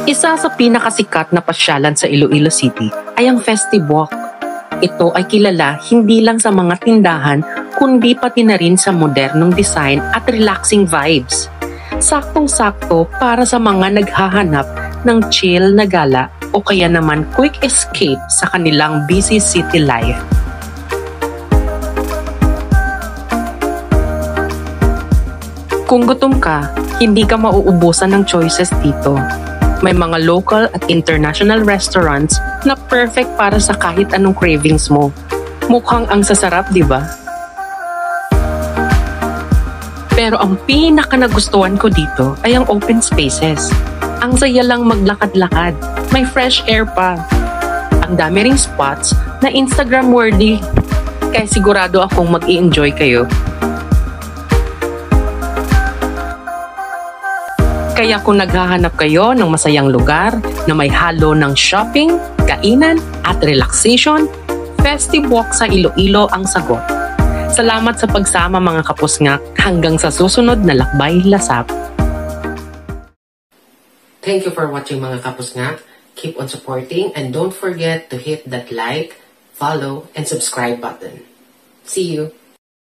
Isa sa pinakasikat na pasyalan sa Iloilo City ay ang Festibwalk. Ito ay kilala hindi lang sa mga tindahan kundi pati na rin sa modernong design at relaxing vibes. Saktong-sakto para sa mga naghahanap ng chill na gala o kaya naman quick escape sa kanilang busy city life. Kung gutom ka, hindi ka mauubusan ng choices dito. May mga local at international restaurants na perfect para sa kahit anong cravings mo. Mukhang ang sasarap, di ba? Pero ang pinaka nagustuhan ko dito ay ang open spaces. Ang saya lang maglakad-lakad. May fresh air pa. Ang dami ring spots na Instagram worthy. Kaya sigurado akong mag-i-enjoy kayo. Kaya kung naghahanap kayo ng masayang lugar na may halo ng shopping, kainan at relaxation, Festibwalk sa Iloilo ang sagot. Salamat sa pagsama mga kapusngak hanggang sa susunod na Lakbay Lasap. Thank you for watching mga kapusngak. Keep on supporting and don't forget to hit that like, follow, and subscribe button. See you!